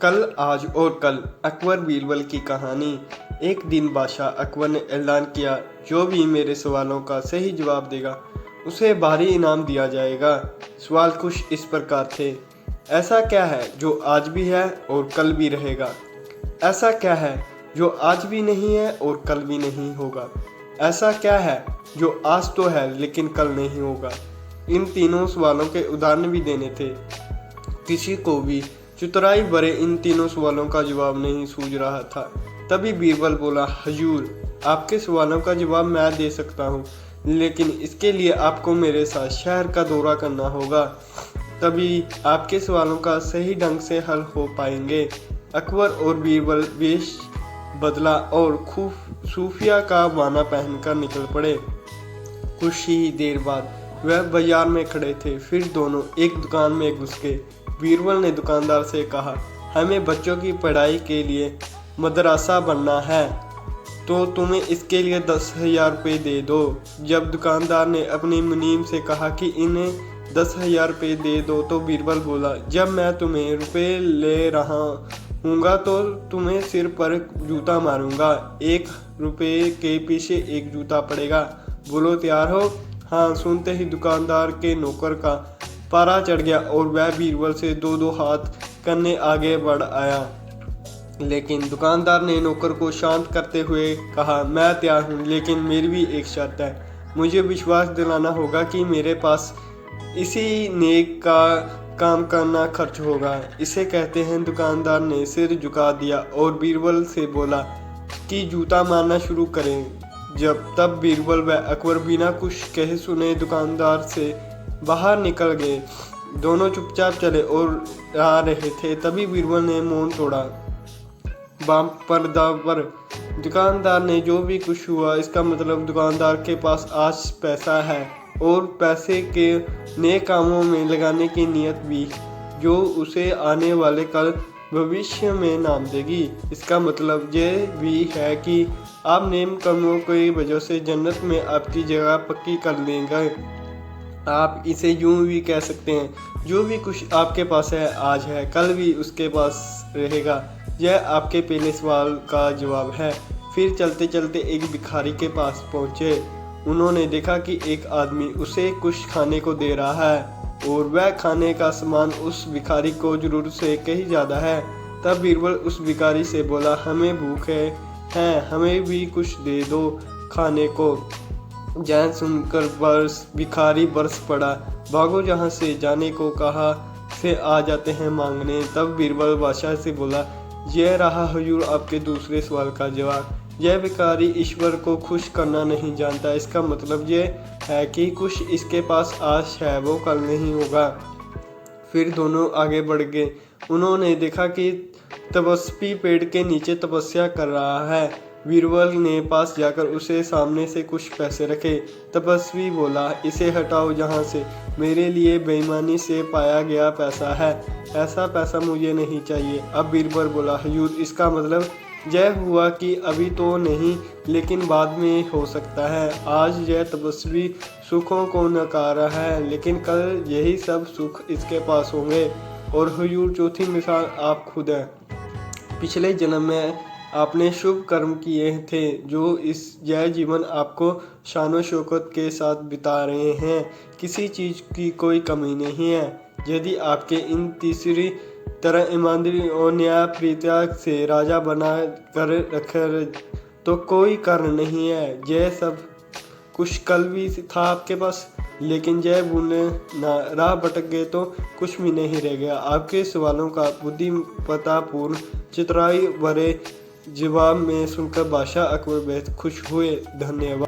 कल, आज और कल अकबर बीरबल की कहानी। एक दिन बादशाह अकबर ने ऐलान किया, जो भी मेरे सवालों का सही जवाब देगा उसे भारी इनाम दिया जाएगा। सवाल कुछ इस प्रकार थे। ऐसा क्या है जो आज भी है और कल भी रहेगा? ऐसा क्या है जो आज भी नहीं है और कल भी नहीं होगा? ऐसा क्या है जो आज तो है लेकिन कल नहीं होगा? इन तीनों सवालों के उदाहरण भी देने थे। किसी को भी चतुराई भरे इन तीनों सवालों का जवाब नहीं सूझ रहा था। तभी बीरबल बोला, हजूर, आपके सवालों का जवाब मैं दे सकता हूँ, लेकिन इसके लिए आपको मेरे साथ शहर का दौरा करना होगा। तभी आपके सवालों का सही ढंग से हल हो पाएंगे। अकबर और बीरबल वेश बदला और खूब सूफिया का बाना पहनकर निकल पड़े। कुछ ही देर बाद वह बाजार में खड़े थे। फिर दोनों एक दुकान में घुस गए। बीरबल ने दुकानदार से कहा, हमें बच्चों की पढ़ाई के लिए मदरसा बनना है, तो तुम्हें इसके लिए 10,000 रुपये दे दो। जब दुकानदार ने अपनी मुनीम से कहा कि इन्हें 10,000 रुपये दे दो, तो बीरबल बोला, जब मैं तुम्हें रुपये ले रहा हूँगा तो तुम्हें सिर पर जूता मारूंगा। 1 रुपये के पीछे 1 जूता पड़ेगा। बोलो, तैयार हो? हाँ। सुनते ही दुकानदार के नौकर का पारा चढ़ गया और वह बीरबल से 2-2 हाथ करने आगे बढ़ आया। लेकिन दुकानदार ने नौकर को शांत करते हुए कहा, मैं तैयार हूँ, लेकिन मेरी भी एक शर्त है। मुझे विश्वास दिलाना होगा कि मेरे पास इसी नेक का काम करना खर्च होगा। इसे कहते हैं दुकानदार ने सिर झुका दिया और बीरबल से बोला कि जूता मारना शुरू करें। तब बीरबल व अकबर बिना कुछ कहे सुने दुकानदार से बाहर निकल गए। दोनों चुपचाप चले और आ रहे थे। तभी बीरबल ने मौन तोड़ा। पर्दा पर दुकानदार ने जो भी कुछ हुआ, इसका मतलब दुकानदार के पास आज पैसा है और पैसे के नए कामों में लगाने की नीयत भी, जो उसे आने वाले कल भविष्य में नाम देगी। इसका मतलब यह भी है कि आप नेम कर्मों की वजह से जन्नत में आपकी जगह पक्की कर लेंगे। आप इसे यूं भी कह सकते हैं, जो भी कुछ आपके पास है आज है, कल भी उसके पास रहेगा। यह आपके पहले सवाल का जवाब है। फिर चलते चलते एक भिखारी के पास पहुँचे। उन्होंने देखा कि एक आदमी उसे कुछ खाने को दे रहा है और वह खाने का सामान उस भिखारी को जरूरत से कहीं ज़्यादा है। तब बीरबल उस भिखारी से बोला, हमें भूख है, हमें भी कुछ दे दो खाने को। जैन सुनकर भिखारी बरस पड़ा, भागो, जहाँ से जाने को कहा से आ जाते हैं मांगने। तब बीरबल बादशाह से बोला, यह रहा हुजूर आपके दूसरे सवाल का जवाब। यह भिखारी ईश्वर को खुश करना नहीं जानता। इसका मतलब यह है कि कुछ इसके पास आज है वो कल नहीं होगा। फिर दोनों आगे बढ़ गए। उन्होंने देखा कि तपस्वी पेड़ के नीचे तपस्या कर रहा है। बीरबल ने पास जाकर उसे सामने से कुछ पैसे रखे। तपस्वी बोला, इसे हटाओ यहाँ से, मेरे लिए बेईमानी से पाया गया पैसा है, ऐसा पैसा मुझे नहीं चाहिए। अब बीरबल बोला, हुजूर, इसका मतलब यह हुआ कि अभी तो नहीं, लेकिन बाद में हो सकता है। आज यह तपस्वी सुखों को नकार रहा है, लेकिन कल यही सब सुख इसके पास होंगे। और हुजूर, चौथी मिसाल आप खुद हैं। पिछले जन्म में आपने शुभ कर्म किए थे, जो यह जीवन आपको शानो शौकत के साथ बिता रहे हैं। किसी चीज़ की कोई कमी नहीं है। यदि आपके इन तीसरी तरह ईमानदारी और न्याय प्रीत्या से राजा बना कर रखे तो कोई कारण नहीं है। यह सब कुछ कल भी था आपके पास, लेकिन जय भूलने ना राह भटक गए तो कुछ भी नहीं रह गया। आपके सवालों का बुद्धिमत्तापूर्ण चतुराई भरे जवाब में सुनकर बादशाह अकबर बेहद खुश हुए। धन्यवाद।